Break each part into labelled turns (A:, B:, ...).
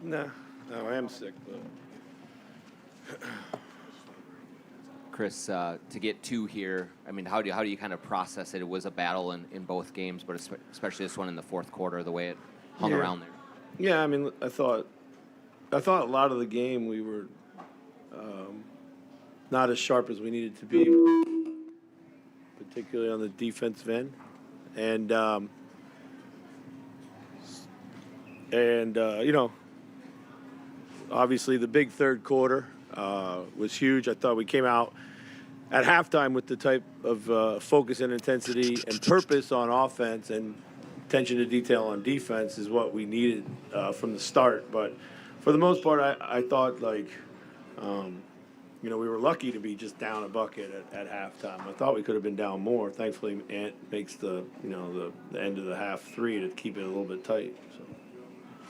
A: No, I am sick, but
B: Chris, to get two here, I mean, how do you kind of process it? It was a battle in both games, but especially this one in the fourth quarter, the way it hung around there.
A: Yeah, I mean, I thought a lot of the game we were not as sharp as we needed to be, particularly on the defensive end, and you know, obviously the big third quarter was huge. I thought we came out at halftime with the type of focus and intensity and purpose on offense and attention to detail on defense is what we needed from the start. But for the most part, I thought, like, you know, we were lucky to be just down a bucket at halftime. I thought we could have been down more. Thankfully, Ant makes the end of the half three to keep it a little bit tight. So.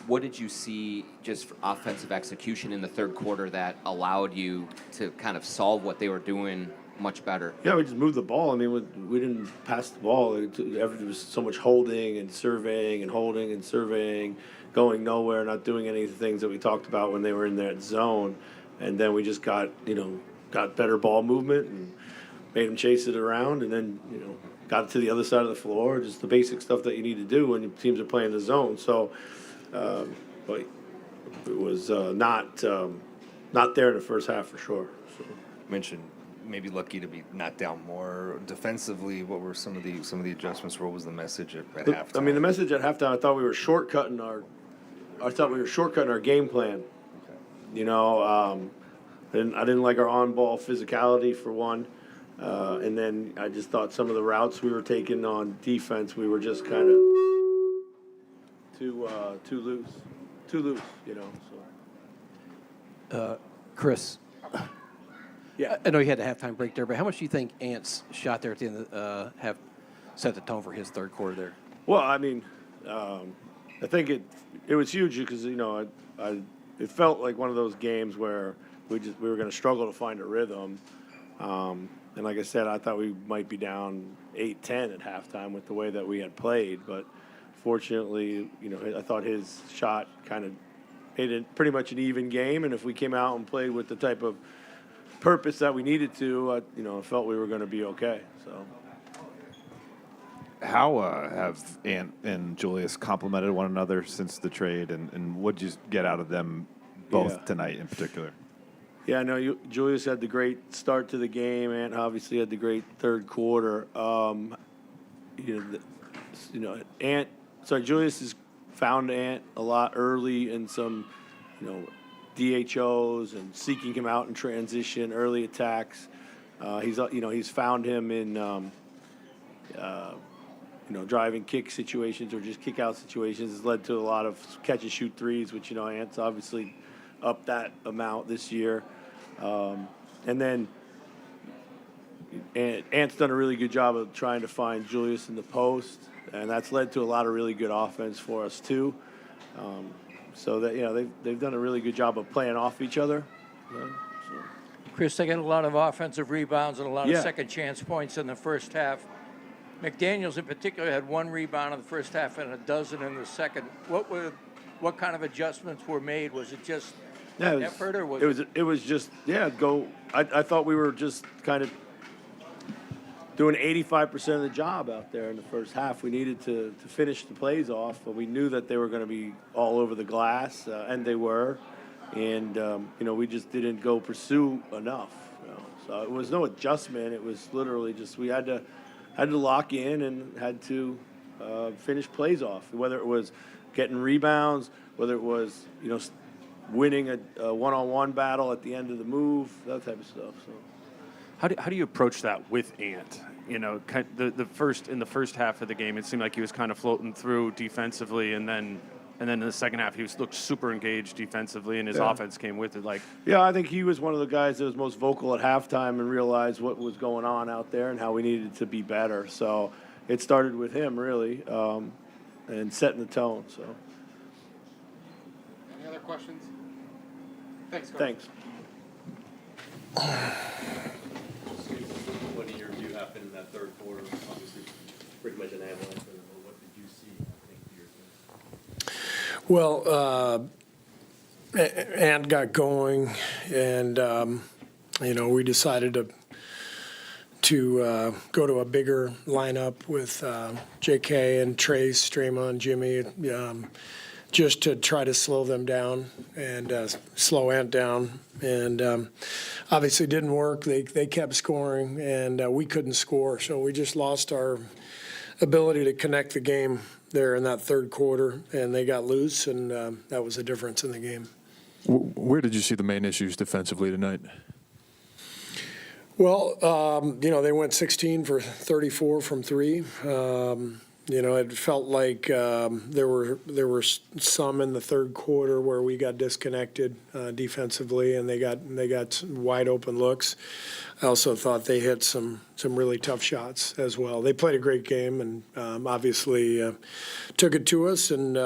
B: What did you see just for offensive execution in the third quarter that allowed you to kind of solve what they were doing much better?
A: Yeah, we just moved the ball. I mean, we didn't pass the ball. There was so much holding and surveying and holding and surveying, going nowhere, not doing any of the things that we talked about when they were in that zone. And then we just got better ball movement and made them chase it around, and then, got to the other side of the floor, just the basic stuff that you need to do when teams are playing the zone. So, but it was not there in the first half for sure. So.
C: Mentioned maybe lucky to be not down more defensively. What were some of the adjustments? What was the message at halftime?
A: I mean, the message at halftime, I thought we were shortcutting our game plan. Okay. I didn't like our on-ball physicality for one, and then I just thought some of the routes we were taking on defense, we were just kind of too loose. So.
D: Chris.
A: Yeah.
D: I know you had a halftime break there, but how much do you think Ant's shot there at the end have set the tone for his third quarter there?
A: Well, I mean, I think it was huge because it felt like one of those games where we were going to struggle to find a rhythm, and like I said, I thought we might be down 8-10 at halftime with the way that we had played, but fortunately, I thought his shot kind of made it pretty much an even game, and if we came out and played with the type of purpose that we needed to, I felt we were going to be okay. So.
E: How have Ant and Julius complemented one another since the trade, and what did you get out of them both tonight in particular?
A: Yeah, I know Julius had the great start to the game. Ant obviously had the great third quarter. Julius has found Ant a lot early in some, DHOs and seeking him out in transition, early attacks. He's found him in, driving kick situations or just kick out situations. Has led to a lot of catch and shoot threes, which, Ant's obviously up that amount this year. And then Ant's done a really good job of trying to find Julius in the post, and that's led to a lot of really good offense for us too. So that they've done a really good job of playing off each other.
F: Chris, they got a lot of offensive rebounds and a lot of second chance points in the first half. McDaniels in particular had one rebound in the first half and a dozen in the second. What kind of adjustments were made? Was it just effort, or was
A: it was just go. I thought we were just kind of doing 85% of the job out there in the first half. We needed to finish the plays off, but we knew that they were going to be all over the glass, and they were. And, we just didn't go pursue enough. So it was no adjustment. It was literally just we had to lock in and had to finish plays off, whether it was getting rebounds, whether it was, winning a one-on-one battle at the end of the move, that type of stuff. So.
G: How do you approach that with Ant? In the first half of the game, it seemed like he was kind of floating through defensively, and then in the second half, he looked super engaged defensively, and his offense came with it.
A: I think he was one of the guys that was most vocal at halftime and realized what was going on out there and how we needed to be better. So it started with him really, and setting the tone. So.
H: Any other questions? Thanks, Coach.
A: Thanks.
I: What did your view happen in that third quarter? Obviously, pretty much an avalanche. What did you see? I think, to your team?
J: Well, Ant got going, and we decided to go to a bigger lineup with J.K. and Trace, Draymond, Jimmy, just to try to slow them down and slow Ant down. And obviously didn't work. They kept scoring, and we couldn't score. So we just lost our ability to connect the game there in that third quarter, and they got loose, and that was the difference in the game.
K: Where did you see the main issues defensively tonight?
J: Well, they went 16 for 34 from three. It felt like there were some in the third quarter where we got disconnected defensively, and they got wide open looks. I also thought they hit some really tough shots as well. They played a great game, and obviously took it to us. And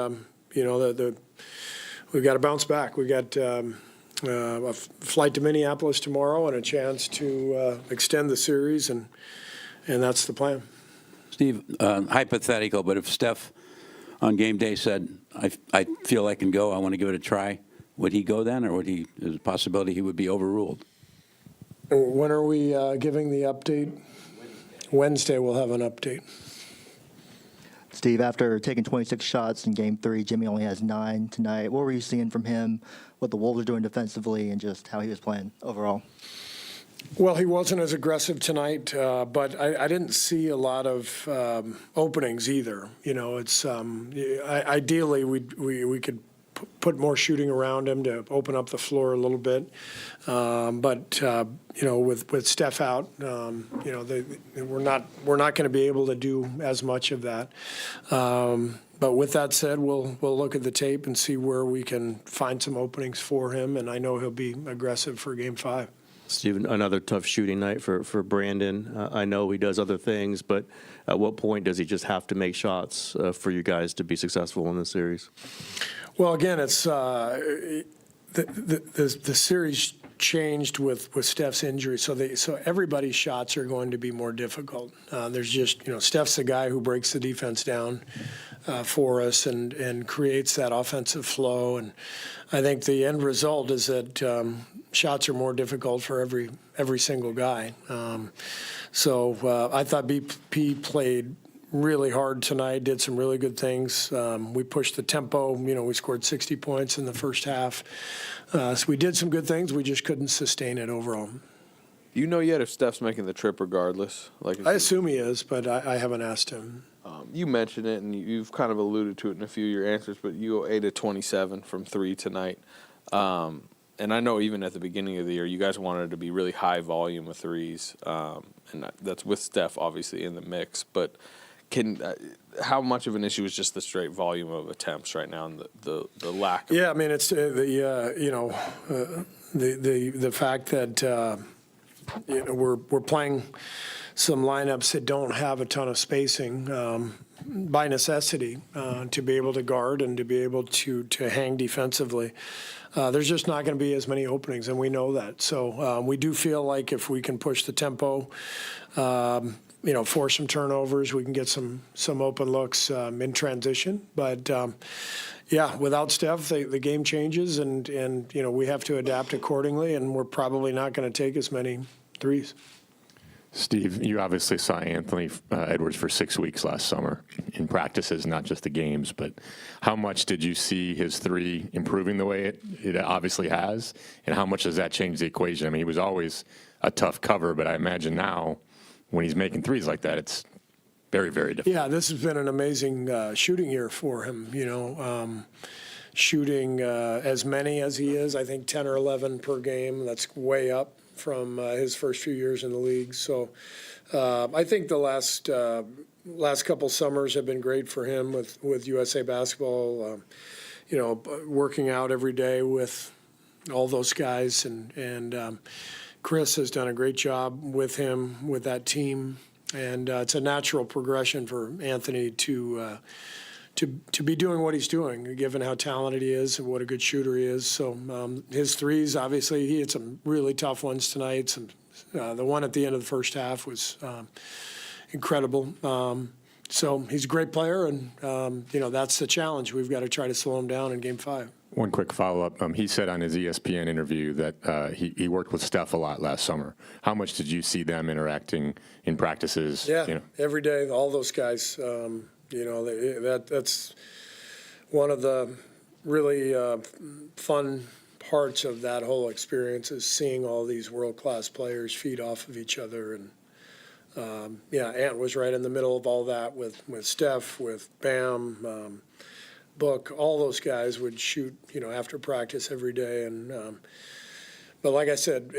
J: we've got to bounce back. We got a flight to Minneapolis tomorrow and a chance to extend the series, and that's the plan.
L: Steve, hypothetical, but if Steph on game day said, I feel I can go, I want to give it a try, would he go then, or is there a possibility he would be overruled?
J: When are we giving the update? Wednesday we'll have an update.
M: Steve, after taking 26 shots in Game 3, Jimmy only has 9 tonight. What were you seeing from him, what the Wolves are doing defensively, and just how he was playing overall?
J: Well, he wasn't as aggressive tonight, but I didn't see a lot of openings either. It's ideally we could put more shooting around him to open up the floor a little bit. But with Steph out, we're not going to be able to do as much of that. But with that said, we'll look at the tape and see where we can find some openings for him. And I know he'll be aggressive for Game 5.
N: Stephen, another tough shooting night for Brandon. I know he does other things, but at what point does he just have to make shots for you guys to be successful in this series?
J: Well, again, it's the series changed with Steph's injury, so everybody's shots are going to be more difficult. There's just Steph's the guy who breaks the defense down for us and creates that offensive flow, and I think the end result is that shots are more difficult for every single guy. So I thought BP played really hard tonight, did some really good things. We pushed the tempo. We scored 60 points in the first half. So we did some good things. We just couldn't sustain it overall.
O: Do you know yet if Steph's making the trip regardless?
J: I assume he is, but I haven't asked him.
O: You mentioned it, and you've kind of alluded to it in a few of your answers, but you go 8 of 27 from 3 tonight. And I know even at the beginning of the year, you guys wanted to be really high volume of threes, and that's with Steph obviously in the mix. But how much of an issue is just the straight volume of attempts right now and the lack?
J: Yeah, I mean it's the fact that we're playing some lineups that don't have a ton of spacing by necessity to be able to guard and to be able to hang defensively. There's just not going to be as many openings, and we know that. So we do feel like if we can push the tempo, force some turnovers, we can get some open looks in transition. But without Steph, the game changes, and we have to adapt accordingly, and we're probably not going to take as many threes.
P: Steve, you obviously saw Anthony Edwards for 6 weeks last summer in practices, not just the games, but how much did you see his three improving the way it obviously has, and how much does that change the equation? I mean, he was always a tough cover, but I imagine now when he's making threes like that, it's very, very different.
J: Yeah, this has been an amazing shooting year for him, shooting as many as he is, I think 10 or 11 per game. That's way up from his first few years in the league. So I think the last couple summers have been great for him with USA Basketball, working out every day with all those guys. And Chris has done a great job with him, with that team. And it's a natural progression for Anthony to be doing what he's doing, given how talented he is and what a good shooter he is. So his threes, obviously, he had some really tough ones tonight. The one at the end of the first half was incredible. So he's a great player, and that's the challenge. We've got to try to slow him down in Game 5.
P: One quick follow-up. He said on his ESPN interview that he worked with Steph a lot last summer. How much did you see them interacting in practices?
J: Yeah, every day, all those guys. That's one of the really fun parts of that whole experience is seeing all these world-class players feed off of each other. And Ant was right in the middle of all that with Steph, with Bam, Book. All those guys would shoot, after practice every day. And but like I said,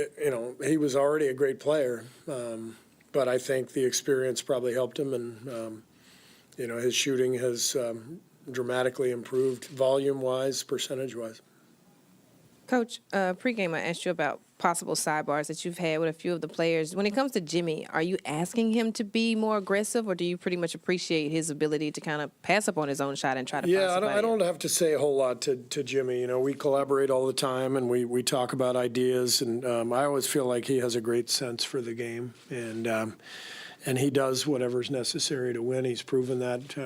J: he was already a great player. But I think the experience probably helped him, and his shooting has dramatically improved volume-wise, percentage-wise.
Q: Coach, pregame, I asked you about possible sidebars that you've had with a few of the players. When it comes to Jimmy, are you asking him to be more aggressive, or do you pretty much appreciate his ability to kind of pass up on his own shot and try to find somebody?
J: I don't have to say a whole lot to Jimmy. We collaborate all the time, and we talk about ideas, and I always feel like he has a great sense for the game, and he does whatever's necessary to win. He's proven that,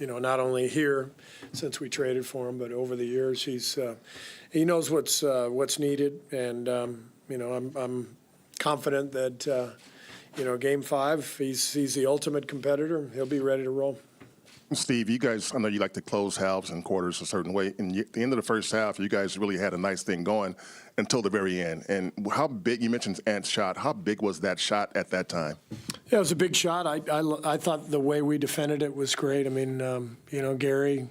J: not only here since we traded for him, but over the years he knows what's needed, and I'm confident that Game 5 he's the ultimate competitor. He'll be ready to roll.
R: Steve, you guys, I know you like to close halves and quarters a certain way. And at the end of the first half, you guys really had a nice thing going until the very end. And how big, you mentioned Ant's shot, how big was that shot at that time?
J: Yeah, it was a big shot. I thought the way we defended it was great. I mean, Gary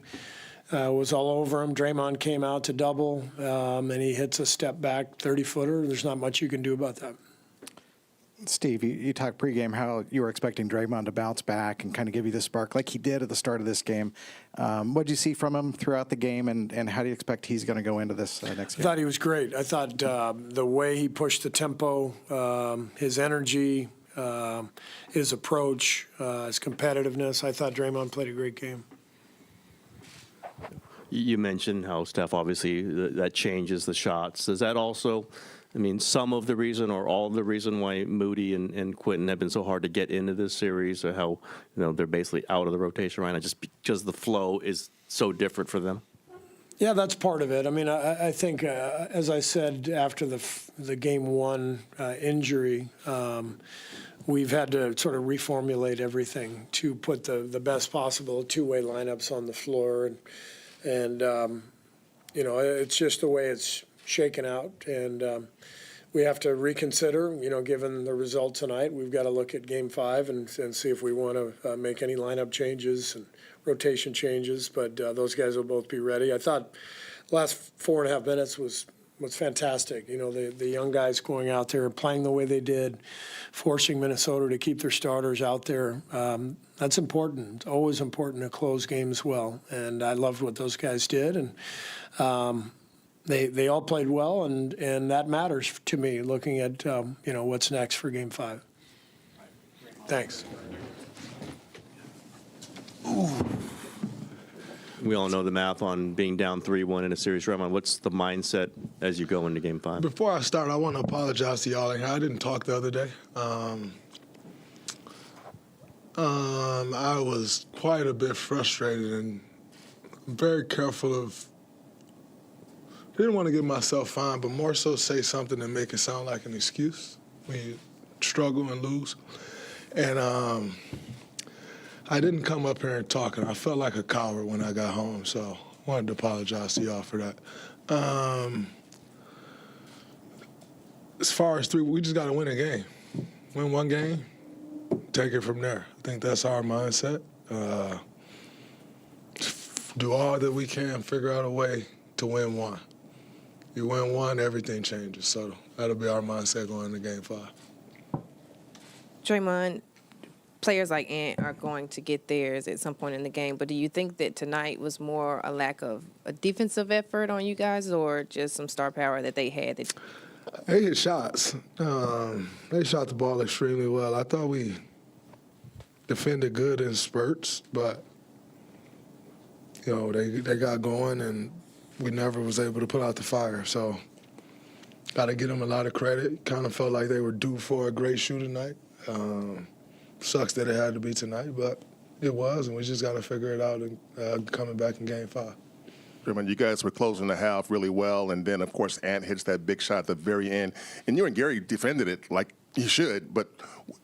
J: was all over him. Draymond came out to double, and he hits a step back 30-footer. There's not much you can do about that.
S: Steve, you talked pregame how you were expecting Draymond to bounce back and kind of give you the spark like he did at the start of this game. What did you see from him throughout the game, and how do you expect he's going to go into this next game?
J: I thought he was great. I thought the way he pushed the tempo, his energy, his approach, his competitiveness, I thought Draymond played a great game.
N: You mentioned how Steph, obviously, that changes the shots. Does that also, some of the reason or all of the reason why Moody and Quentin have been so hard to get into this series, or how they're basically out of the rotation right now just because the flow is so different for them?
J: Yeah, that's part of it. I think, as I said after the Game 1 injury, we've had to sort of reformulate everything to put the best possible two-way lineups on the floor. And it's just the way it's shaken out. And we have to reconsider, given the result tonight, we've got to look at Game 5 and see if we want to make any lineup changes and rotation changes. But those guys will both be ready. I thought last 4.5 minutes was fantastic. The young guys going out there and playing the way they did, forcing Minnesota to keep their starters out there. That's important. It's always important to close games well. And I loved what those guys did. And they all played well, and that matters to me, looking at, what's next for Game 5. Thanks.
N: We all know the math on being down 3-1 in a series. Draymond, what's the mindset as you go into Game 5?
T: Before I start, I want to apologize to y'all. I didn't talk the other day. I was quite a bit frustrated and very careful of. Didn't want to get myself fined, but more so say something and make it sound like an excuse when you struggle and lose. And I didn't come up here and talk, and I felt like a coward when I got home, so I wanted to apologize to y'all for that. As far as 3, we just got to win a game. Win one game, take it from there. I think that's our mindset. Do all that we can, figure out a way to win one. You win one, everything changes. So that'll be our mindset going into Game 5.
Q: Draymond, players like Ant are going to get theirs at some point in the game, but do you think that tonight was more a lack of a defensive effort on you guys, or just some star power that they had?
T: They hit shots. They shot the ball extremely well. I thought we defended good in spurts, but they got going, and we never was able to put out the fire. So got to give them a lot of credit. Kind of felt like they were due for a great shooting night. Sucks that it had to be tonight, but it was, and we just got to figure it out and coming back in Game 5.
R: Draymond, you guys were closing the half really well, and then, of course, Ant hits that big shot at the very end. And you and Gary defended it like you should, but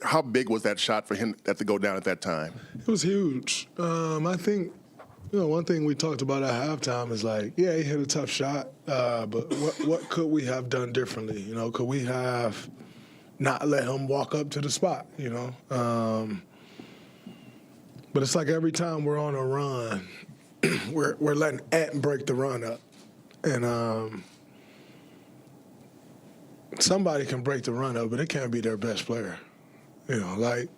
R: how big was that shot for him to go down at that time?
T: It was huge. I think, one thing we talked about at halftime is like, yeah, he hit a tough shot, but what could we have done differently? Could we have not let him walk up to the spot, But it's like every time we're on a run, we're letting Ant break the run up. And somebody can break the run up, but it can't be their best player. Like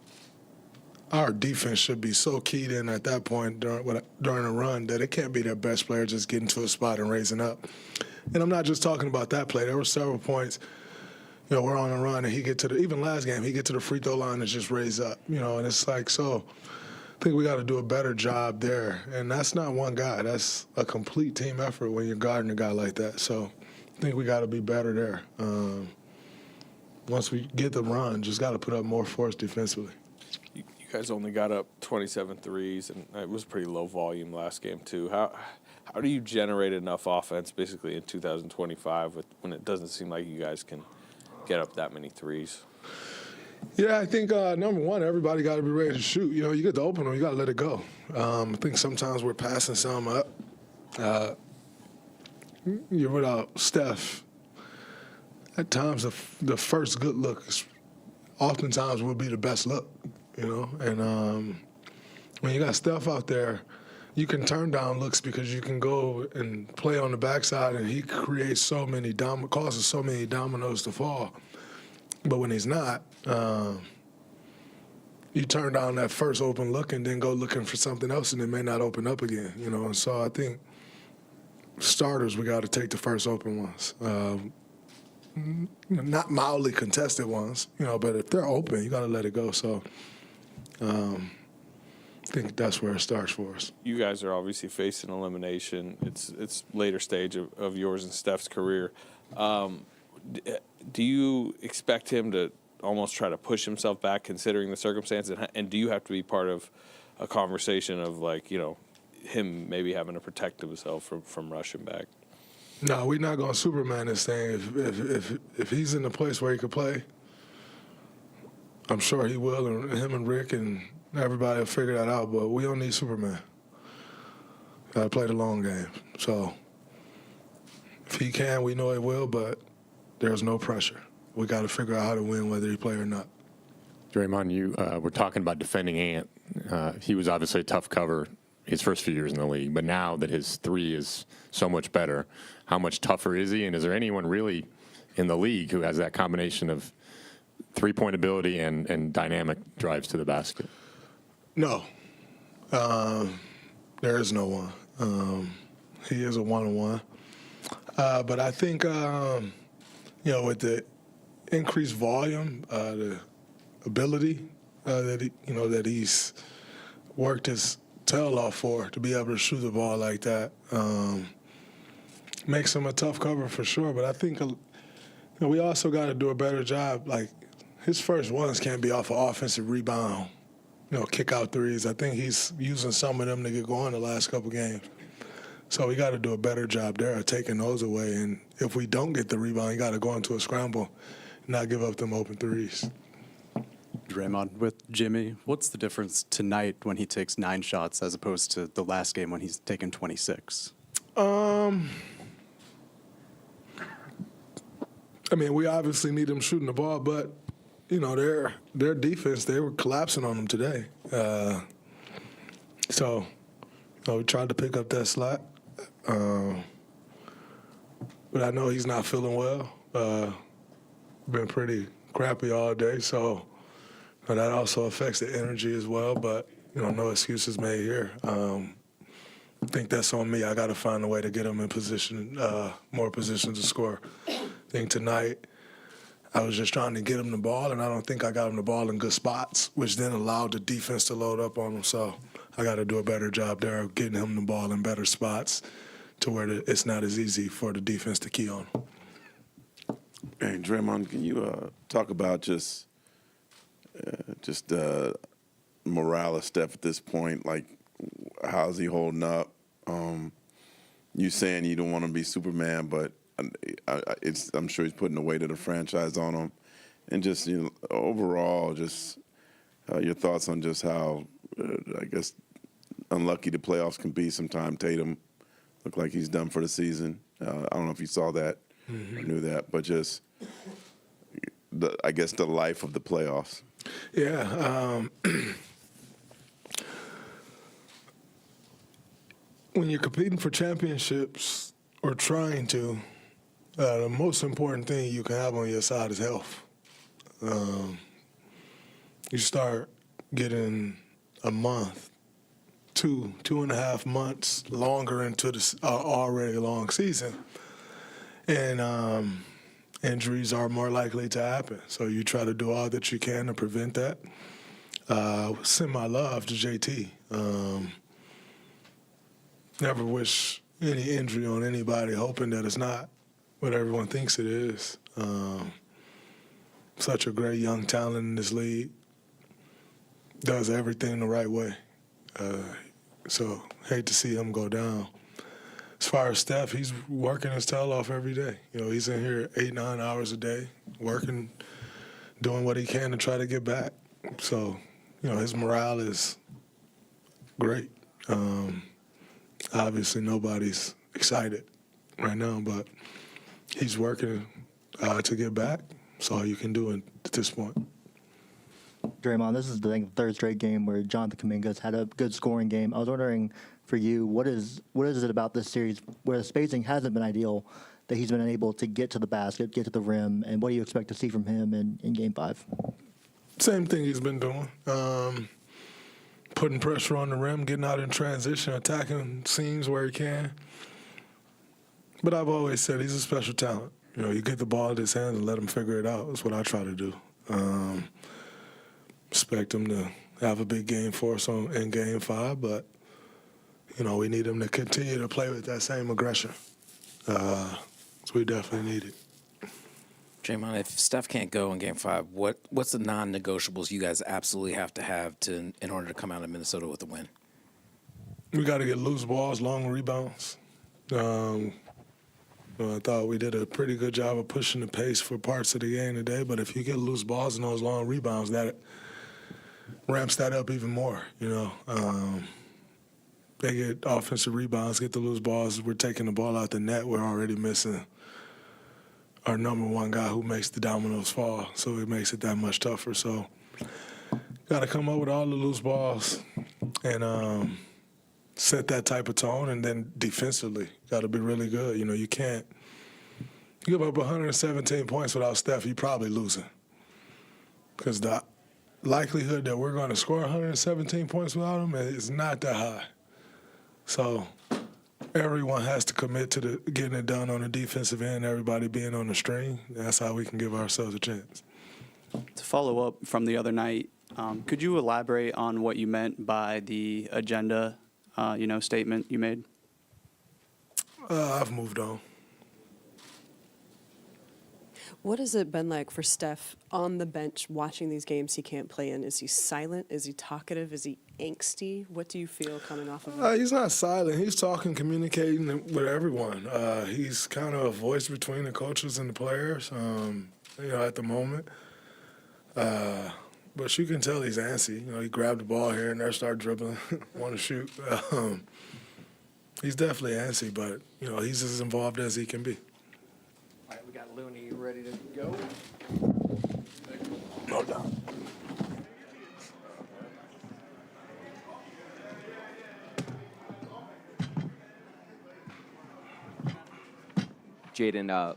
T: our defense should be so keyed in at that point during a run that it can't be their best player just getting to a spot and raising up. And I'm not just talking about that play. There were several points, we're on a run and even last game, he get to the free throw line and just raise up, and it's like, so I think we got to do a better job there. And that's not one guy. That's a complete team effort when you're guarding a guy like that. So I think we got to be better there. Once we get the run, just got to put up more force defensively.
O: You guys only got up 27 threes, and it was pretty low volume last game too. How do you generate enough offense basically in 2025 when it doesn't seem like you guys can get up that many threes?
T: Yeah, I think, number one, everybody got to be ready to shoot. You get the open one, you got to let it go. I think sometimes we're passing some up. You're without Steph. At times, the first good look oftentimes will be the best look, And when you got Steph out there, you can turn down looks because you can go and play on the backside, and he creates causes so many dominoes to fall. But when he's not, you turn down that first open look and then go looking for something else, and it may not open up again, And so I think starters, we got to take the first open ones. Not mildly contested ones, but if they're open, you got to let it go. So I think that's where it starts for us.
O: You guys are obviously facing elimination. It's later stage of yours and Steph's career. Do you expect him to almost try to push himself back considering the circumstances? And do you have to be part of a conversation of him maybe having to protect himself from rushing back?
T: No, we're not going to Superman this thing. If he's in a place where he could play, I'm sure he will, and him and Rick and everybody will figure that out, but we don't need Superman. Got to play the long game. So if he can, we know he will, but there's no pressure. We got to figure out how to win whether he play or not.
P: Draymond, you were talking about defending Ant. He was obviously a tough cover his first few years in the league, but now that his three is so much better, how much tougher is he? And is there anyone really in the league who has that combination of three-point ability and dynamic drives to the basket?
T: No. There is no one. He is a one-on-one. But I think, with the increased volume, the ability that he's worked his tail off for to be able to shoot the ball like that makes him a tough cover for sure. But I think we also got to do a better job. Like his first ones can't be off an offensive rebound, kick out threes. I think he's using some of them to get going the last couple games. So we got to do a better job there of taking those away. And if we don't get the rebound, you got to go into a scramble and not give up them open threes.
U: Draymond, with Jimmy, what's the difference tonight when he takes 9 shots as opposed to the last game when he's taken 26?
T: We obviously need them shooting the ball, but, their defense, they were collapsing on them today. So we tried to pick up that slack. But I know he's not feeling well. Been pretty crappy all day, so that also affects the energy as well. But, no excuses made here. I think that's on me. I got to find a way to get him in position, more positions to score. I think tonight I was just trying to get him the ball, and I don't think I got him the ball in good spots, which then allowed the defense to load up on him. So I got to do a better job there of getting him the ball in better spots to where it's not as easy for the defense to key on him.
V: Hey, Draymond, can you talk about just morale of Steph at this point? Like, how's he holding up? you saying you don't want to be Superman, but I'm sure he's putting the weight of the franchise on him. And just, overall, just your thoughts on just how, I guess, unlucky the playoffs can be sometimes. Tatum looked like he's done for the season. I don't know if you saw that or knew that, but just, I guess, the life of the playoffs.
T: Yeah. When you're competing for championships or trying to, the most important thing you can have on your side is health. You start getting a month, 2.5 months longer into the already long season, and injuries are more likely to happen. So you try to do all that you can to prevent that. Send my love to JT. Never wish any injury on anybody, hoping that it's not what everyone thinks it is. Such a great young talent in this league. Does everything the right way. So hate to see him go down. As far as Steph, he's working his tail off every day. He's in here 8-9 hours a day, working, doing what he can to try to get back. So, his morale is great. Obviously, nobody's excited right now, but he's working to get back. That's all you can do at this point.
M: Draymond, this is the third straight game where Jonathan Kuminga's had a good scoring game. I was wondering for you, what is it about this series where the spacing hasn't been ideal that he's been able to get to the basket, get to the rim, and what do you expect to see from him in Game 5?
T: Same thing he's been doing. Putting pressure on the rim, getting out in transition, attacking seams where he can. But I've always said he's a special talent. You get the ball in his hands and let him figure it out. That's what I try to do. Expect him to have a big game for us in Game 5, but, we need him to continue to play with that same aggression. So we definitely need it.
B: Draymond, if Steph can't go in Game 5, what's the non-negotiables you guys absolutely have to have in order to come out of Minnesota with a win?
T: We got to get loose balls, long rebounds. I thought we did a pretty good job of pushing the pace for parts of the game today, but if you get loose balls and those long rebounds, that ramps that up even more, They get offensive rebounds, get the loose balls. We're taking the ball out the net. We're already missing our number one guy who makes the dominoes fall, so it makes it that much tougher. So got to come up with all the loose balls and set that type of tone, and then defensively got to be really good. You can't give up 117 points without Steph, you're probably losing, because the likelihood that we're going to score 117 points without him is not that high. So everyone has to commit to getting it done on the defensive end, everybody being on the string. That's how we can give ourselves a chance.
C: To follow up from the other night, could you elaborate on what you meant by the agenda, statement you made?
T: I've moved on.
W: What has it been like for Steph on the bench watching these games he can't play in? Is he silent? Is he talkative? Is he angsty? What do you feel coming off of it?
T: He's not silent. He's talking, communicating with everyone. He's kind of a voice between the coaches and the players, at the moment. But you can tell he's antsy. He grabbed the ball here and there, started dribbling, want to shoot. He's definitely antsy, but, he's as involved as he can be.
D: All right, we got Looney ready to go.
T: No doubt.
X: Jaden,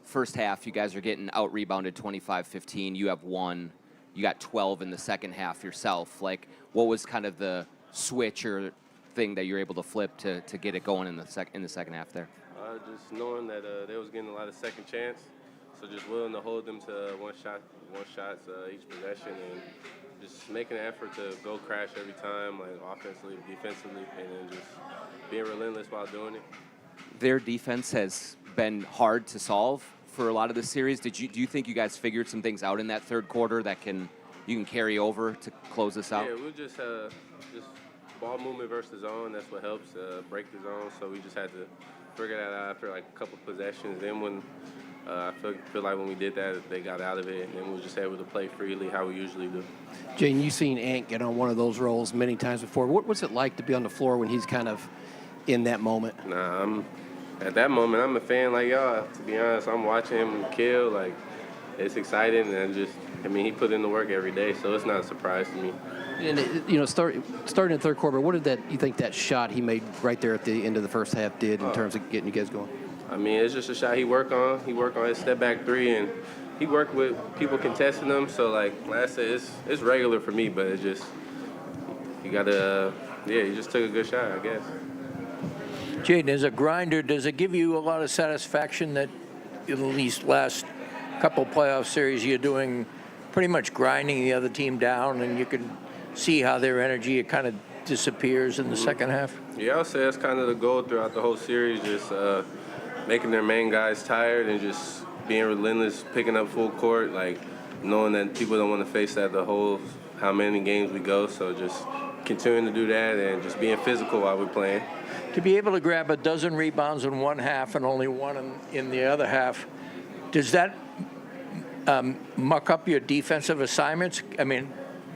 X: first half, you guys are getting out-rebounded 25-15. You have one. You got 12 in the second half yourself. What was kind of the switch or thing that you're able to flip to get it going in the second half there?
Y: Just knowing that they was getting a lot of second chance, so just willing to hold them to one shots each possession, and just making an effort to go crash every time, offensively, defensively, and then just being relentless while doing it.
X: Their defense has been hard to solve for a lot of the series. Do you think you guys figured some things out in that third quarter that you can carry over to close this out?
Y: Yeah, we'll just
I: ball movement versus the zone. That's what helps break the zone. So we just had to figure that out after like a couple possessions. Then when I feel like when we did that, they got out of it, and then we were just able to play freely how we usually do.
D: Jaden, you've seen Ant get on one of those roles many times before. What's it like to be on the floor when he's kind of in that moment?
I: Nah, at that moment, I'm a fan like y'all. To be honest, I'm watching him kill. Like, it's exciting, and he put in the work every day, so it's not a surprise to me.
D: And starting in the third quarter, what did you think that shot he made right there at the end of the first half did in terms of getting you guys going?
I: It's just a shot he worked on. He worked on his step back three, and he worked with people contesting him. So like I said, it's regular for me, but it's just he just took a good shot, I guess.
A: Jaden, as a grinder, does it give you a lot of satisfaction that in these last couple playoff series you're doing pretty much grinding the other team down, and you can see how their energy kind of disappears in the second half?
I: Yeah, I'll say that's kind of the goal throughout the whole series, just making their main guys tired and just being relentless, picking up full court, like knowing that people don't want to face that how many games we go. So just continuing to do that and just being physical while we're playing.
A: To be able to grab a dozen rebounds in one half and only one in the other half, does that muck up your defensive assignments?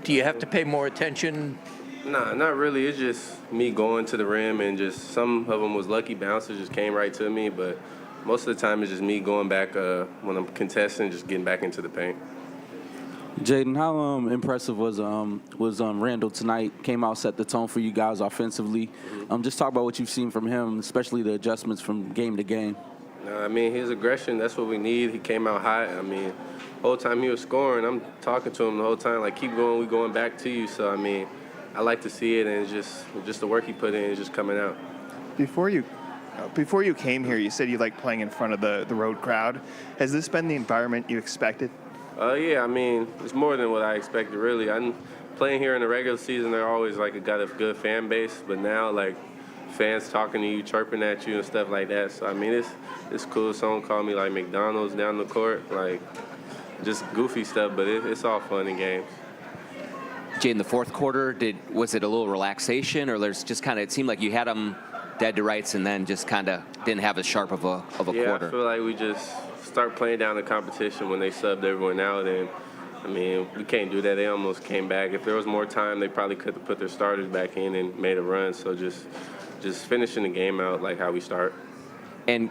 A: Do you have to pay more attention?
I: Nah, not really. It's just me going to the rim, and just some of them was lucky bounces, just came right to me. But most of the time, it's just me going back when I'm contesting, just getting back into the paint.
E: Jaden, how impressive was Randle tonight? Came out, set the tone for you guys offensively. Just talk about what you've seen from him, especially the adjustments from game to game.
I: His aggression, that's what we need. He came out hot. The whole time he was scoring, I'm talking to him the whole time, like, keep going, we're going back to you. So, I like to see it, and it's just the work he put in is just coming out.
F: Before you came here, you said you liked playing in front of the road crowd. Has this been the environment you expected?
I: Yeah, it's more than what I expected, really. I'm playing here in the regular season, they're always, got a good fan base. But now, fans talking to you, chirping at you and stuff like that. So, it's cool. Someone called me, McDonald's down the court. Just goofy stuff, but it's all fun and games.
X: Jay, in the fourth quarter, was it a little relaxation, or there's just kind of, it seemed like you had them dead to rights and then just kind of didn't have as sharp of a quarter?
I: I feel like we just start playing down the competition when they subbed everyone out, and we can't do that. They almost came back. If there was more time, they probably could have put their starters back in and made a run. So just finishing the game out like how we start.
X: And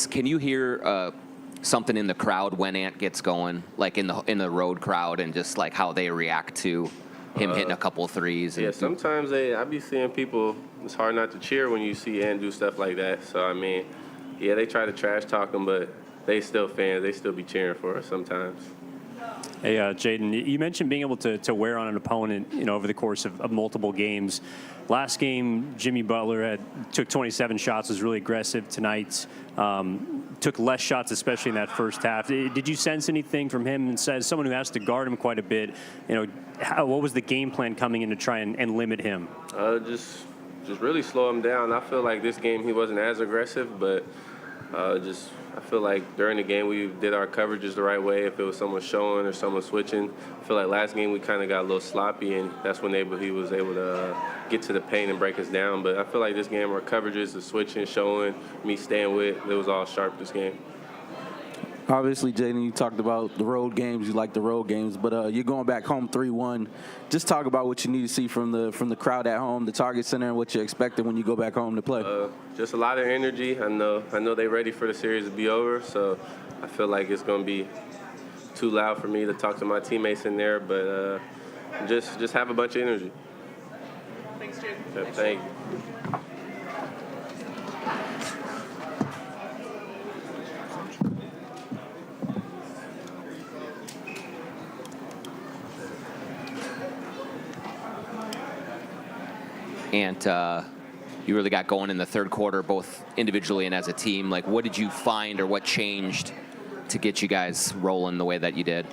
X: can you hear something in the crowd when Ant gets going, like in the road crowd, and just like how they react to him hitting a couple of threes?
I: Yeah, sometimes I be seeing people, it's hard not to cheer when you see Ant do stuff like that. So, they try to trash talk him, but they still fans. They still be cheering for us sometimes.
G: Hey, Jaden, you mentioned being able to wear on an opponent, over the course of multiple games. Last game, Jimmy Butler took 27 shots, was really aggressive. Tonight, took less shots, especially in that first half. Did you sense anything from him? And as someone who has to guard him quite a bit, what was the game plan coming in to try and limit him?
I: Just really slow him down. I feel like this game he wasn't as aggressive, but I feel like during the game we did our coverages the right way. If it was someone showing or someone switching, I feel like last game we kind of got a little sloppy, and that's when he was able to get to the paint and break us down. But I feel like this game, our coverages, the switching, showing, me staying with, it was all sharp this game.
E: Obviously, Jaden, you talked about the road games. You like the road games, but you're going back home 3-1. Just talk about what you need to see from the crowd at home, the Target Center, and what you're expecting when you go back home to play.
I: Just a lot of energy. I know they're ready for the series to be over, so I feel like it's going to be too loud for me to talk to my teammates in there, but just have a bunch of energy.
H: Thanks, Jay.
I: Yeah, thank you.
X: And you really got going in the third quarter, both individually and as a team. What did you find, or what changed to get you guys rolling the way that you did?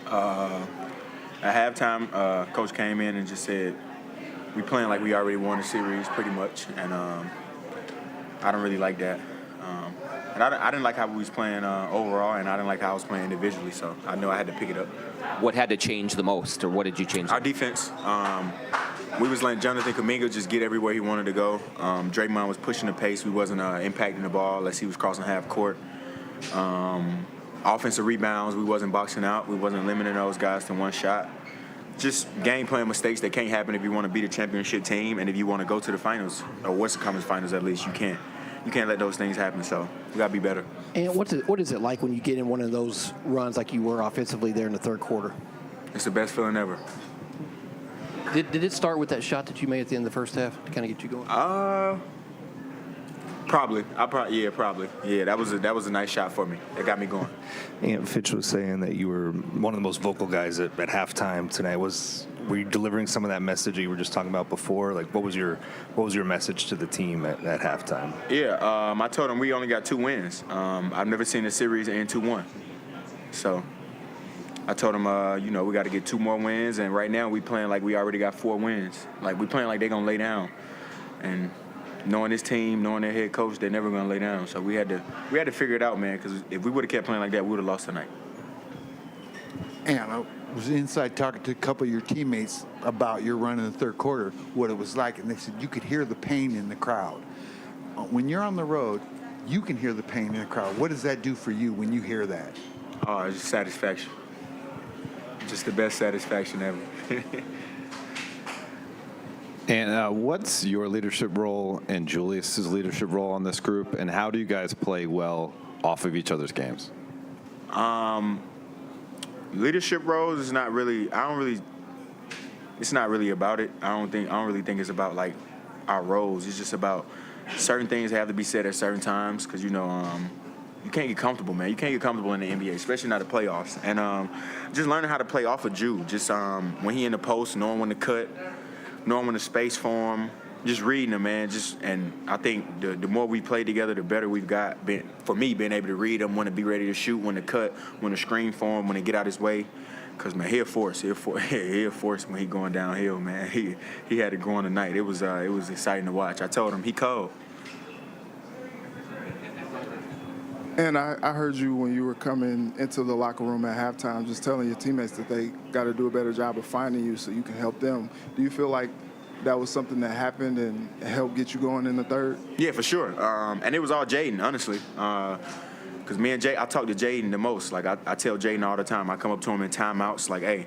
Z: At halftime, Coach came in and just said, we playing like we already won the series pretty much, and I don't really like that. And I didn't like how we was playing overall, and I didn't like how I was playing individually, so I know I had to pick it up.
X: What had to change the most, or what did you change?
Z: Our defense. we was letting Jonathan Kuminga just get everywhere he wanted to go. Draymond was pushing the pace. We wasn't impacting the ball unless he was crossing half court. Offensive rebounds, we wasn't boxing out. We wasn't limiting those guys to one shot. Just game plan mistakes that can't happen if you want to beat a championship team and if you want to go to the finals, or Western Conference Finals at least. You can't let those things happen, so we got to be better.
D: And what is it like when you get in one of those runs like you were offensively there in the third quarter?
Z: It's the best feeling ever.
D: Did it start with that shot that you made at the end of the first half to kind of get you going?
Z: Probably. Probably. Yeah, that was a nice shot for me. That got me going.
J: And Finch was saying that you were one of the most vocal guys at halftime tonight. Were you delivering some of that message that you were just talking about before? Like, what was your message to the team at halftime?
Z: Yeah, I told them we only got 2 wins. I've never seen a series end 2-1. So I told them, we got to get 2 more wins, and right now we playing like we already got 4 wins. Like, we playing like they're going to lay down. And knowing this team, knowing their head coach, they're never going to lay down. So we had to figure it out, man, because if we would have kept playing like that, we would have lost tonight.
K: And I was inside talking to a couple of your teammates about your run in the third quarter, what it was like, and they said you could hear the pain in the crowd. When you're on the road, you can hear the pain in the crowd. What does that do for you when you hear that?
Z: Oh, it's just satisfaction. Just the best satisfaction ever.
L: And what's your leadership role and Julius's leadership role on this group, and how do you guys play well off of each other's games?
Z: Leadership roles is not really. It's not really about it. I don't really think it's about like our roles. It's just about certain things have to be said at certain times because you can't get comfortable, man. You can't get comfortable in the NBA, especially not the playoffs. And just learning how to play off of Ju. Just when he in the post, knowing when to cut, knowing when to space for him, just reading him, man. And I think the more we play together, the better we've got. For me, being able to read him, when to be ready to shoot, when to cut, when to screen for him, when to get out his way. Because, man, he'll force when he going downhill, man. He had it going tonight. It was exciting to watch. I told him he cold.
N: And I heard you when you were coming into the locker room at halftime just telling your teammates that they got to do a better job of finding you so you can help them. Do you feel like that was something that happened and helped get you going in the third?
Z: Yeah, for sure. And it was all Jaden, honestly. Because me and Jay, I talk to Jaden the most. Like, I tell Jaden all the time. I come up to him in timeouts like, hey,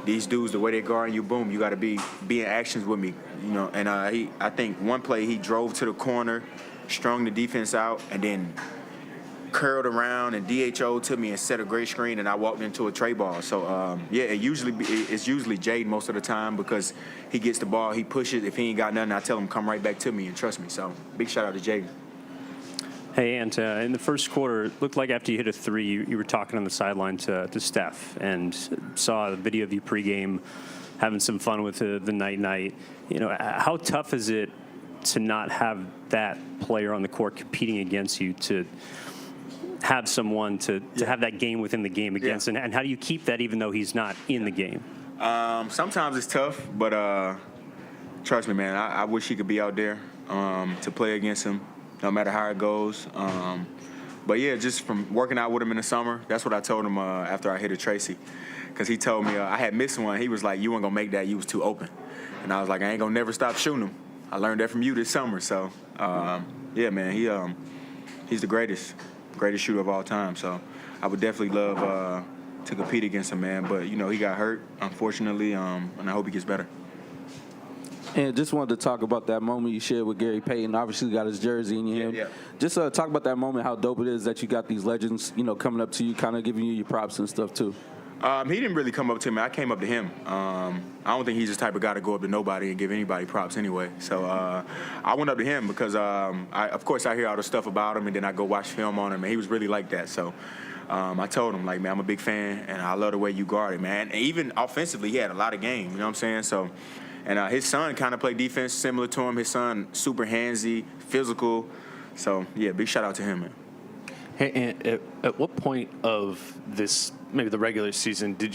Z: these dudes, the way they guarding you, boom, you got to be in actions with me. And I think one play he drove to the corner, strung the defense out, and then curled around and DHO'd to me and set a great screen, and I walked into a tray ball. So, it's usually Jaden most of the time because he gets the ball, he pushes. If he ain't got nothing, I tell him, come right back to me and trust me. So, big shout out to Jaden.
G: Hey, Ant, in the first quarter, it looked like after you hit a 3, you were talking on the sideline to Steph and saw a video of you pregame having some fun with the night. How tough is it to not have that player on the court competing against you, to have someone to have that game within the game against, and how do you keep that even though he's not in the game?
Z: Sometimes it's tough, but trust me, man, I wish he could be out there to play against him, no matter how it goes. But yeah, just from working out with him in the summer, that's what I told him after I hit a Tracy, because he told me I had missed one. He was like, you weren't gonna make that, you was too open. And I was like, I ain't gonna never stop shooting him. I learned that from you this summer. So yeah, man, he's the greatest shooter of all time. So I would definitely love to compete against him, man. But he got hurt, unfortunately, and I hope he gets better.
E: And just wanted to talk about that moment you shared with Gary Payton. Obviously, got his jersey in your hand.
Z: Yeah.
E: Just talk about that moment, how dope it is that you got these legends, coming up to you, kind of giving you your props and stuff too.
Z: He didn't really come up to me. I came up to him. I don't think he's the type of guy to go up to nobody and give anybody props anyway. So I went up to him because, of course, I hear all the stuff about him, and then I go watch film on him, and he was really like that. So I told him, like, man, I'm a big fan, and I love the way you guarded, man. And even offensively, he had a lot of game, you know what I'm saying? So, and his son kind of played defense similar to him. His son, super handsy, physical. So, yeah, big shout out to him, man.
Q: Hey, and at what point of this, maybe the regular season, did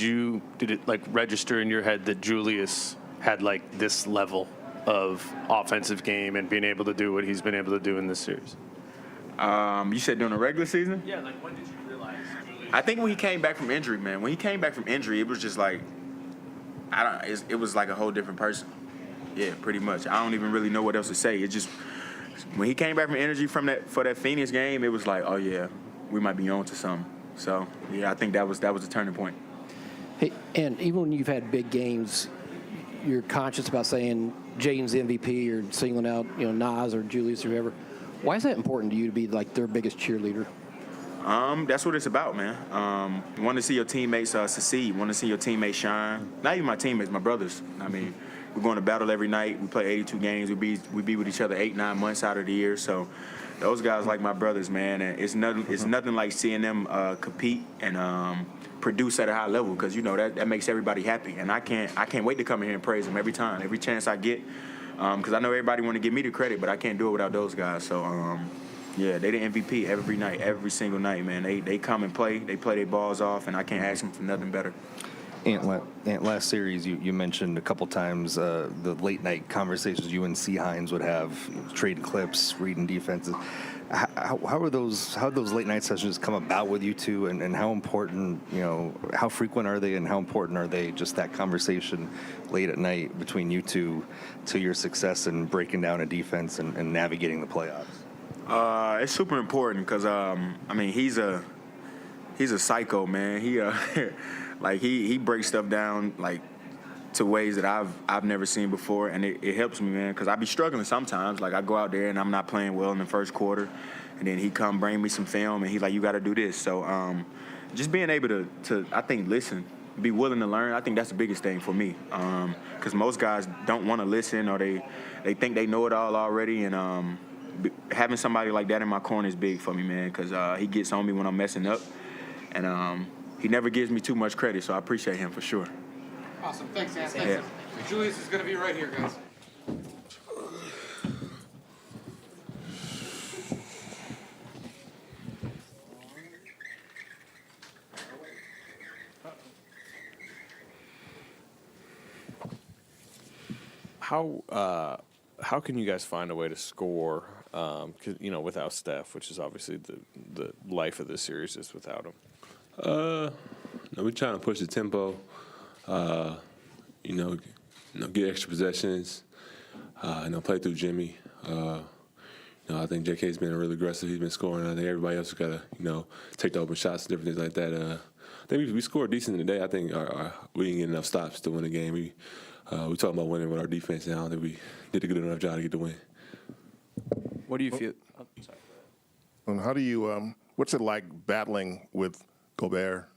Q: it like register in your head that Julius had like this level of offensive game and being able to do what he's been able to do in this series?
Z: You said during the regular season?
Q: Yeah, like when did you realize Julius?
Z: I think when he came back from injury, man. When he came back from injury, it was just like, it was like a whole different person. Yeah, pretty much. I don't even really know what else to say. It just when he came back from energy for that Phoenix game, it was like, oh yeah, we might be on to something. So yeah, I think that was the turning point.
D: Hey, and even when you've had big games, you're conscious about saying Jaden's the MVP or singling out, Nas or Julius or whoever. Why is that important to you to be like their biggest cheerleader?
Z: That's what it's about, man. Want to see your teammates succeed. Want to see your teammates shine. Not even my teammates, my brothers. I mean, we're going to battle every night. We play 82 games. We be with each other 8-9 months out of the year. So those guys like my brothers, man. And it's nothing like seeing them compete and produce at a high level, because that makes everybody happy. And I can't wait to come in here and praise them every time, every chance I get. Because I know everybody want to give me the credit, but I can't do it without those guys. So. Yeah, they the MVP every night, every single night, man. They come and play. They play their balls off, and I can't ask them for nothing better.
J: Ant, last series, you mentioned a couple times the late night conversations you and C. Hines would have, trading clips, reading defenses. How are those late night sessions come about with you two, and how important, how frequent are they, and how important are they, just that conversation late at night between you two to your success in breaking down a defense and navigating the playoffs?
Z: It's super important because he's a psycho, man. He breaks stuff down like to ways that I've never seen before, and it helps me, man, because I be struggling sometimes. Like I go out there and I'm not playing well in the first quarter, and then he come bring me some film and he's like, you got to do this. So just being able to I think listen, be willing to learn. I think that's the biggest thing for me, because most guys don't want to listen, or they think they know it all already, and having somebody like that in my corner is big for me, man, because he gets on me when I'm messing up, and he never gives me too much credit, so I appreciate him for sure.
O: Awesome. Thanks, Ant.
Z: Yeah.
O: Julius is going to be right here, guys.
P: How can you guys find a way to score? Because without Steph, which is obviously the life of this series, is without him.
R: We're trying to push the tempo. Get extra possessions. Play through Jimmy. I think JK's been really aggressive. He's been scoring. I think everybody else has got to take the open shots and different things like that. I think we scored decent today. I think we didn't get enough stops to win the game. We talking about winning with our defense, and I don't think we did a good enough job to get the win.
S: What do you feel? Oh, sorry. How do you? What's it like battling with Gobert,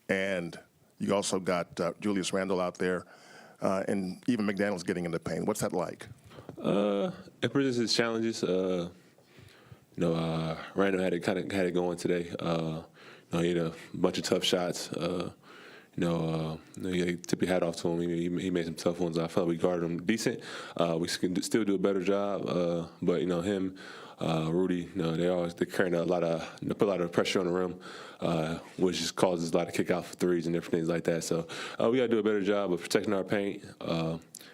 S: and you also got Julius Randle out there, and even McDaniels getting in the paint? What's that like?
R: It presents its challenges. Randle had it going today. He had a bunch of tough shots. You tip your hat off to him. He made some tough ones. I felt we guarded him decent. We can still do a better job. But him, Rudy, they carrying they put a lot of pressure on the rim, which just causes a lot of kick out for threes and different things like that. So we got to do a better job of protecting our paint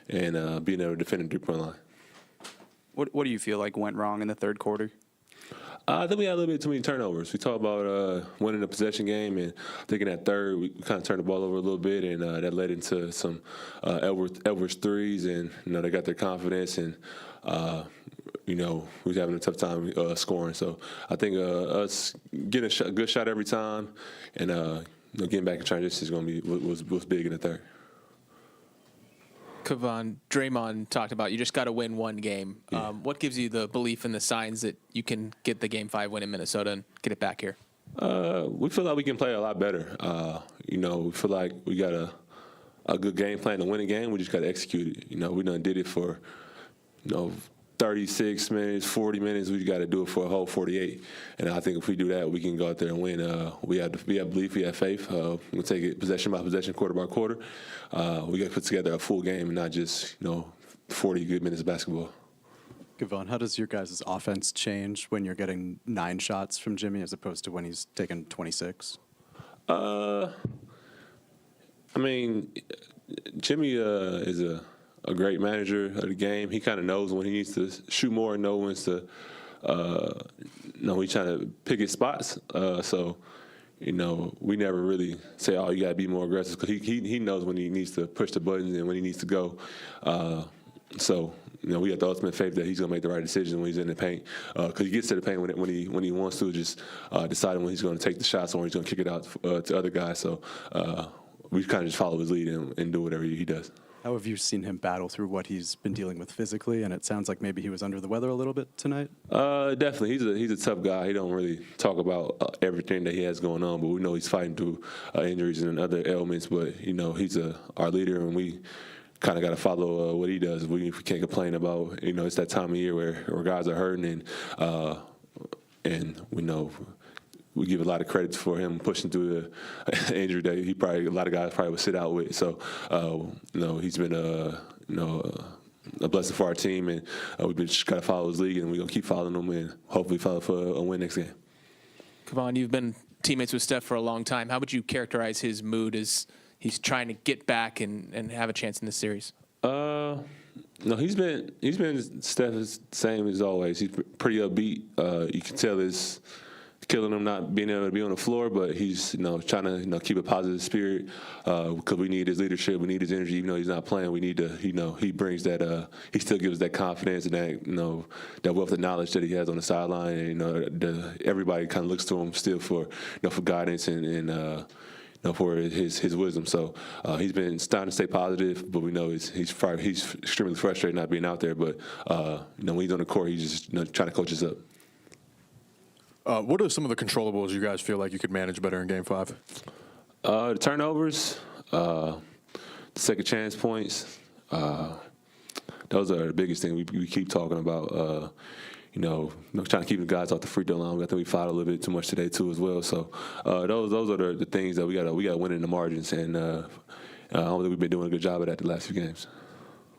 R: and being able to defend the 3-point line.
C: What do you feel like went wrong in the third quarter?
R: I think we had a little bit too many turnovers. We talked about winning a possession game, and I think in that third, we kind of turned the ball over a little bit, and that led into some Edwards threes, and they got their confidence, and we was having a tough time scoring. So I think us getting a good shot every time, and getting back in transition is going to be was big in the third.
U: Kevon, Draymond talked about you just got to win one game.
R: Yeah.
U: What gives you the belief and the signs that you can get the Game 5 win in Minnesota and get it back here?
R: We feel like we can play a lot better. We feel like we got a good game plan to win a game. We just got to execute it. We done did it for 36 minutes, 40 minutes. We got to do it for a whole 48. And I think if we do that, we can go out there and win. We have belief, we have faith. We'll take it possession by possession, quarter by quarter. We got to put together a full game and not just 40 good minutes of basketball.
V: Kevon, how does your guys' offense change when you're getting 9 shots from Jimmy as opposed to when he's taking 26?
R: Jimmy is a great manager of the game. He kind of knows when he needs to shoot more and knows when to, he's trying to pick his spots. We never really say, you got to be more aggressive, because he knows when he needs to push the buttons and when he needs to go. So, we have the ultimate faith that he's going to make the right decision when he's in the paint, because he gets to the paint when he wants to, just deciding when he's going to take the shots or when he's going to kick it out to other guys. So we kind of just follow his lead and do whatever he does.
V: How have you seen him battle through what he's been dealing with physically? And it sounds like maybe he was under the weather a little bit tonight.
R: Definitely, he's a tough guy. He don't really talk about everything that he has going on, but we know he's fighting through injuries and other ailments. But he's our leader, and we kind of got to follow what he does. We can't complain about it's that time of year where guys are hurting, and we know. We give a lot of credit for him pushing through the injury that a lot of guys probably would sit out with. So, he's been a blessing for our team, and we've been just got to follow his league, and we're gonna keep following him, and hopefully follow for a win next game.
U: Kevon, you've been teammates with Steph for a long time. How would you characterize his mood as he's trying to get back and have a chance in this series?
R: No, he's been Steph is the same as always. He's pretty upbeat. You can tell it's killing him not being able to be on the floor, but he's trying to keep a positive spirit because we need his leadership, we need his energy. Even though he's not playing, we need to he brings that he still gives that confidence and that that wealth of knowledge that he has on the sideline. And everybody kind of looks to him still for for guidance and for his wisdom. So he's been starting to stay positive, but we know he's extremely frustrated not being out there. But when he's on the court, he's just trying to coach us up.
A: What are some of the controllables you guys feel like you could manage better in Game 5?
R: The turnovers, the second chance points. Those are the biggest thing we keep talking about. Trying to keep the guys off the free throw line. I think we fouled a little bit too much today too as well. So those are the things that we got to win in the margins, and I don't think we've been doing a good job of that the last few games.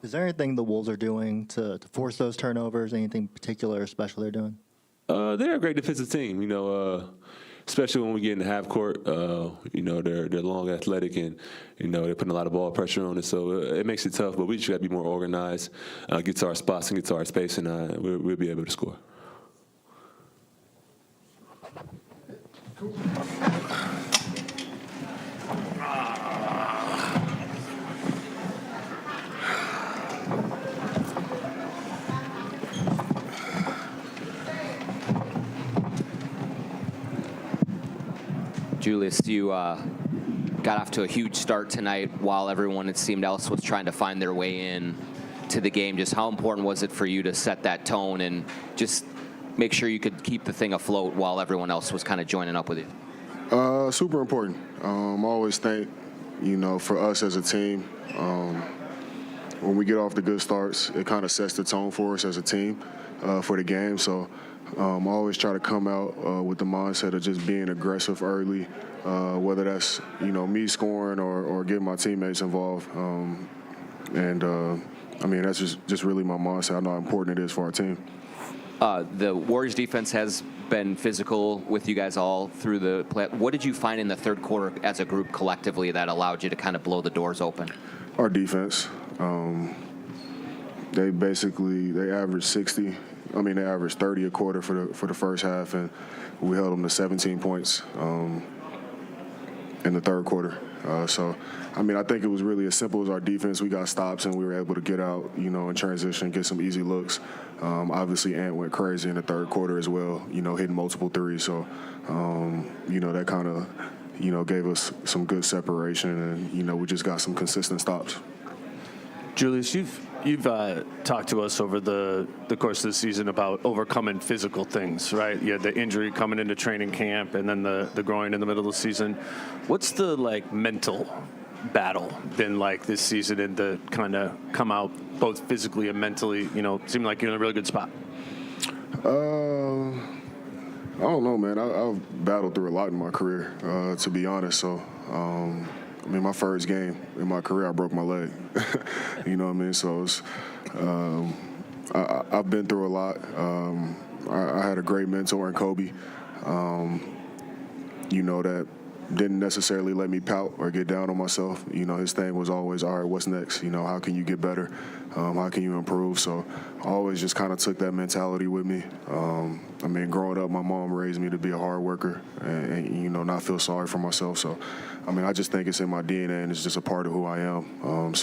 B: Is there anything the Wolves are doing to force those turnovers? Anything particular or special they're doing?
R: They're a great defensive team, especially when we get in the half court. They're long, athletic, and they're putting a lot of ball pressure on us. So it makes it tough. But we just got to be more organized, get to our spots and get to our space, and we'll be able to score.
X: Julius, you got off to a huge start tonight while everyone, it seemed else, was trying to find their way in to the game. Just how important was it for you to set that tone and just make sure you could keep the thing afloat while everyone else was kind of joining up with you?
M: Super important. I always think, for us as a team, when we get off the good starts, it kind of sets the tone for us as a team for the game. So I always try to come out with the mindset of just being aggressive early, whether that's me scoring or getting my teammates involved. That's just really my mindset. I know how important it is for our team.
X: The Warriors defense has been physical with you guys all through the play. What did you find in the third quarter as a group collectively that allowed you to kind of blow the doors open?
M: Our defense. They averaged 60. They averaged 30 a quarter for the first half, and we held them to 17 points in the third quarter. I think it was really as simple as our defense. We got stops, and we were able to get out, in transition, get some easy looks. Obviously, Ant went crazy in the third quarter as well, hitting multiple threes. So, that kind of, gave us some good separation, and, we just got some consistent stops.
Q: Julius, you've talked to us over the course of the season about overcoming physical things, right? You had the injury coming into training camp and then the groin in the middle of the season. What's the mental battle been like this season and to kind of come out both physically and mentally, seem like you're in a really good spot?
M: I don't know, man. I've battled through a lot in my career, to be honest. So, my first game in my career, I broke my leg. You know what I mean? So I've been through a lot. I had a great mentor in Kobe, that didn't necessarily let me pout or get down on myself. His thing was always, all right, what's next? How can you get better? How can you improve? So I always just kind of took that mentality with me. Growing up, my mom raised me to be a hard worker and not feel sorry for myself. So, I just think it's in my DNA and it's just a part of who I am.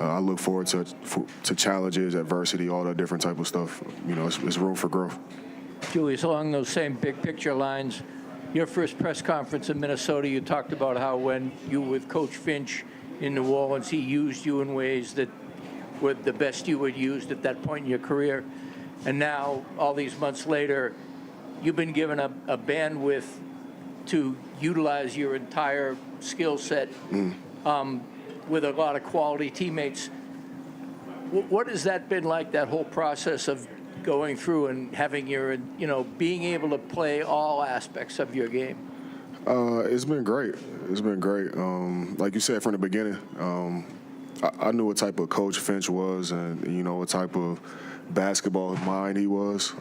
M: I look forward to challenges, adversity, all that different type of stuff. You know, it's room for growth.
F: Julius, along those same big picture lines, your first press conference in Minnesota, you talked about how when you were with Coach Finch in New Orleans, he used you in ways that were the best you had used at that point in your career. And now, all these months later, you've been given a bandwidth to utilize your entire skill set with a lot of quality teammates. What has that been like, that whole process of going through and having your, being able to play all aspects of your game?
M: It's been great. It's been great. Like you said from the beginning, I knew what type of coach Finch was, and what type of basketball mind he was.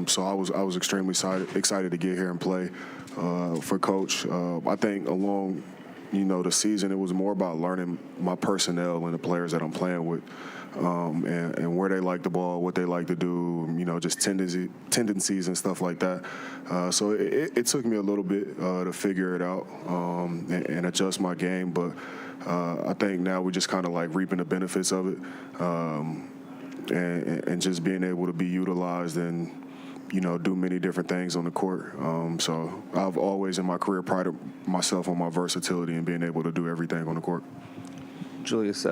M: So I was extremely excited to get here and play for Coach. I think along the season, it was more about learning my personnel and the players that I'm playing with. And where they like the ball, what they like to do, just tendencies and stuff like that. So it took me a little bit to figure it out and adjust my game. But I think now we're just kind of like reaping the benefits of it and just being able to be utilized and, do many different things on the court. So I've always in my career prided myself on my versatility and being able to do everything on the court.
J: Julius,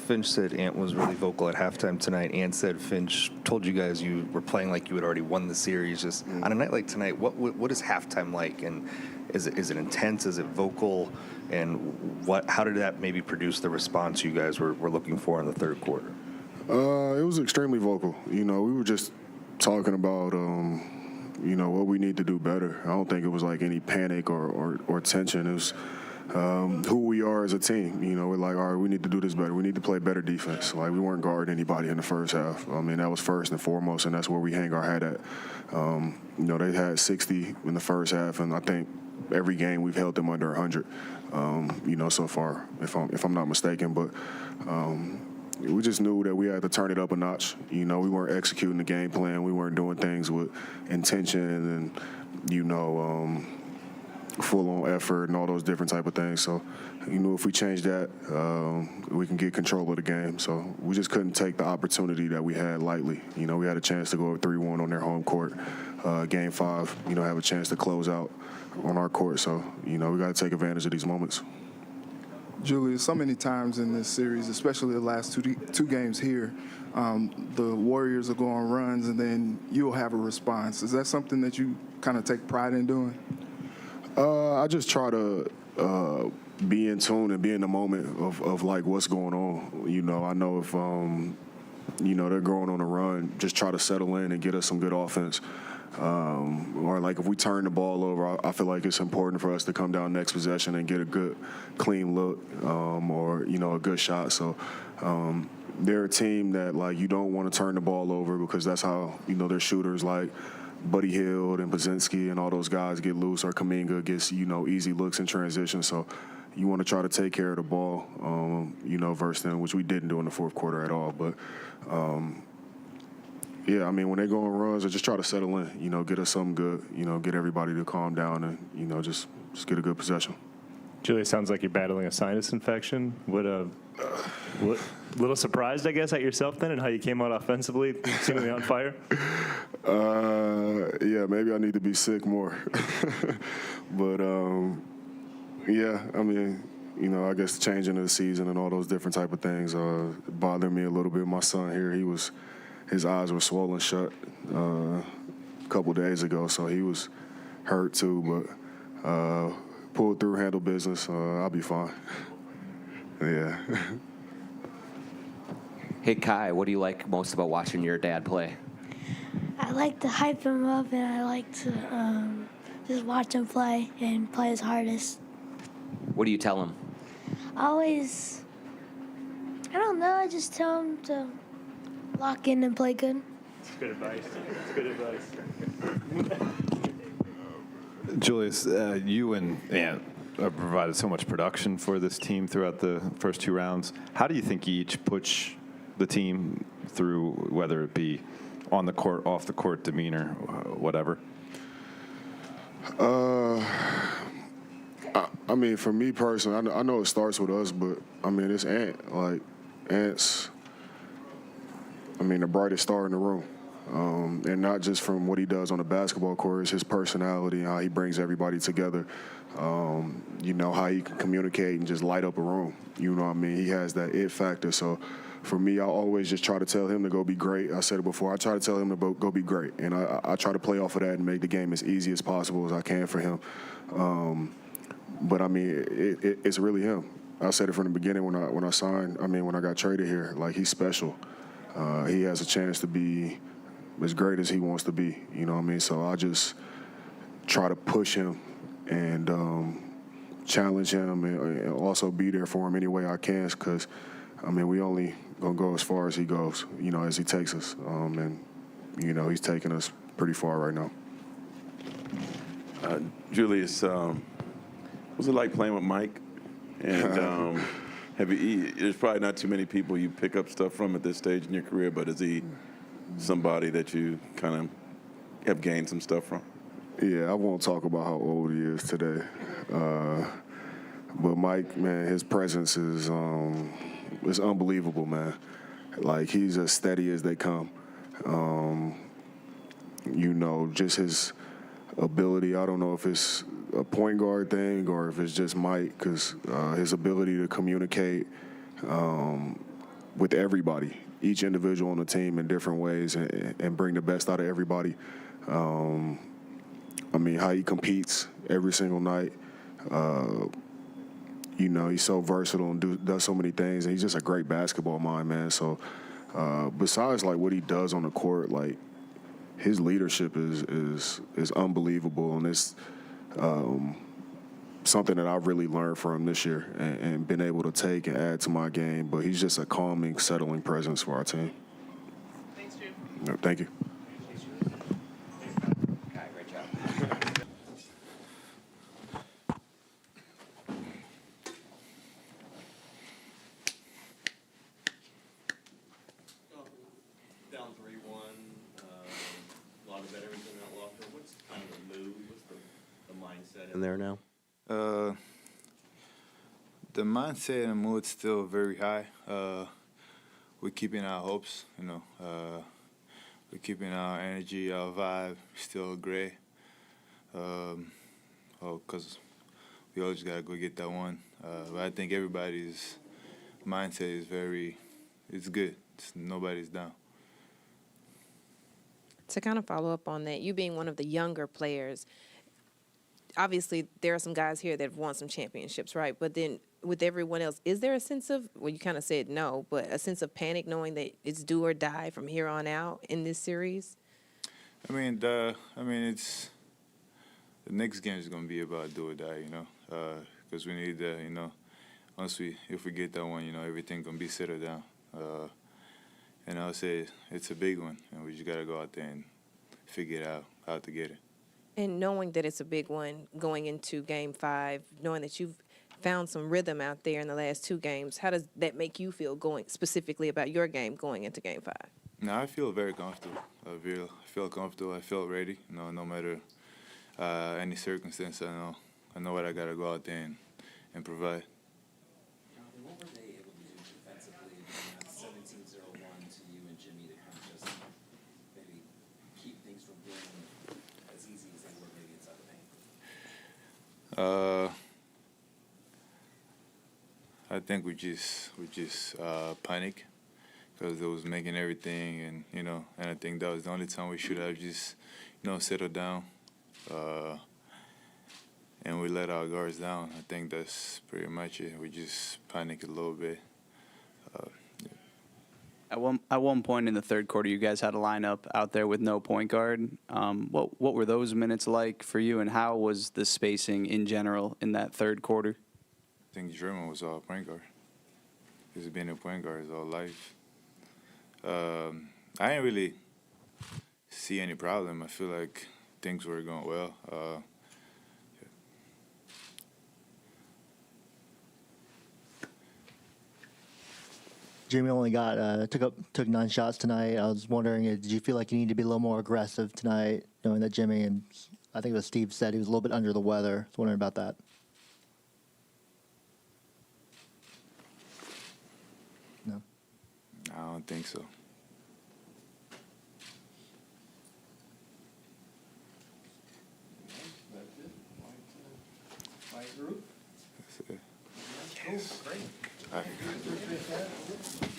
J: Finch said Ant was really vocal at halftime tonight. Ant said Finch told you guys you were playing like you had already won the series. Just on a night like tonight, what is halftime like? And is it intense? Is it vocal? And how did that maybe produce the response you guys were looking for in the third quarter?
M: It was extremely vocal. We were just talking about what we need to do better. I don't think it was like any panic or tension. It was who we are as a team. We're like, all right, we need to do this better. We need to play better defense. Like, we weren't guarding anybody in the first half. I mean, that was first and foremost, and that's where we hang our hat at. They had 60 in the first half, and I think every game we've held them under 100, so far, if I'm not mistaken. But we just knew that we had to turn it up a notch. We weren't executing the game plan. We weren't doing things with intention and, full-on effort and all those different type of things. So, if we change that, we can get control of the game. So we just couldn't take the opportunity that we had lightly. We had a chance to go up 3-1 on their home court. Game 5, have a chance to close out on our court. So, we got to take advantage of these moments.
N: Julius, so many times in this series, especially the last two games here, the Warriors will go on runs and then you'll have a response. Is that something that you kind of take pride in doing?
M: I just try to be in tune and be in the moment of like what's going on. I know if they're going on a run, just try to settle in and get us some good offense. Or like if we turn the ball over, I feel like it's important for us to come down next possession and get a good, clean look or a good shot. So they're a team that like you don't want to turn the ball over because that's how their shooters like Buddy Hield and Pazinski and all those guys get loose, or Kuminga gets, easy looks in transition. So you want to try to take care of the ball, versus them, which we didn't do in the fourth quarter at all. But, when they go on runs, I just try to settle in, get us something good, get everybody to calm down and, just get a good possession.
H: Julius, sounds like you're battling a sinus infection. What little surprised, I guess, at yourself then and how you came out offensively, seemingly on fire?
M: Yeah, maybe I need to be sick more. But, I guess the changing of the season and all those different type of things bothered me a little bit. My son here, his eyes were swollen shut a couple days ago, so he was hurt too, but pulled through, handled business. I'll be fine. Yeah.
X: Hey, Kai, what do you like most about watching your dad play?
I: I like to hype him up, and I like to just watch him play and play his hardest.
X: What do you tell him?
I: I don't know, I just tell him to lock in and play good.
H: That's good advice. That's good advice.
L: Julius, you and Ant provided so much production for this team throughout the first 2 rounds. How do you think you each push the team through, whether it be on the court, off the court, demeanor, whatever?
M: For me personally, I know it starts with us, but it's Ant. Like, Ant's, the brightest star in the room. And not just from what he does on the basketball court, it's his personality and how he brings everybody together. How he can communicate and just light up a room. He has that it factor. So for me, I always just try to tell him to go be great. I said it before. I try to tell him to go be great. And I try to play off of that and make the game as easy as possible as I can for him. But it's really him. I said it from the beginning when I signed. When I got traded here, like, he's special. He has a chance to be as great as he wants to be. So I just try to push him and challenge him and also be there for him any way I can. Because we only gonna go as far as he goes. As he takes us. He's taking us pretty far right now.
E: Julius, what's it like playing with Mike? And there's probably not too many people you pick up stuff from at this stage in your career, but is he somebody that you kind of have gained some stuff from?
M: Yeah, I won't talk about how old he is today. But Mike, man, his presence is unbelievable, man. Like, he's as steady as they come. Just his ability. I don't know if it's a point guard thing or if it's just Mike, because his ability to communicate with everybody, each individual on the team in different ways, and bring the best out of everybody. How he competes every single night. He's so versatile and does so many things, and he's just a great basketball mind, man. So besides, like, what he does on the court, like, his leadership is unbelievable, and it's something that I've really learned from him this year and been able to take and add to my game. But he's just a calming, settling presence for our team.
U: Thanks, Jim.
M: No, thank you.
X: Great job.
G: Down 3-1, a lot of veterans in that locker. What's kind of the mood? What's the mindset in there now?
K: The mindset and mood's still very high. We're keeping our hopes, we're keeping our energy, our vibe still great. Because we always got to go get that one. But I think everybody's mindset is it's good. Nobody's down.
T: To kind of follow up on that, you being one of the younger players, obviously there are some guys here that have won some championships, right? But then with everyone else, is there a sense of, well, you kind of said no, but a sense of panic knowing that it's do or die from here on out in this series?
K: It's the next game is going to be about do or die, because we need if we get that one, everything going to be settled down. And I'll say it's a big one, and we just got to go out there and figure it out how to get it.
T: And knowing that it's a big one going into Game 5, knowing that you've found some rhythm out there in the last two games, how does that make you feel going specifically about your game going into Game 5?
K: No, I feel very comfortable. I feel comfortable. I feel ready. No matter any circumstance, I know what I got to go out there and provide.
G: What were they able to do defensively? 17-0-1 to you and Jimmy to kind of just maybe keep things from being as easy as they were maybe inside the paint?
K: I think we just panic because it was making everything, and I think that was the only time we should have just settled down, and we let our guards down. I think that's pretty much it. We just panicked a little bit.
C: At one point in the third quarter, you guys had a lineup out there with no point guard. What were those minutes like for you, and how was the spacing in general in that third quarter?
K: I think Draymond was our point guard. He's been a point guard his whole life. I didn't really see any problem. I feel like things were going well.
B: Jimmy only took 9 shots tonight. I was wondering, did you feel like you need to be a little more aggressive tonight, knowing that Jimmy, and I think it was Steve said he was a little bit under the weather. I was wondering about that.
K: No, think so.
F: My group.
K: That's it.
F: Yes. Great.
K: All right.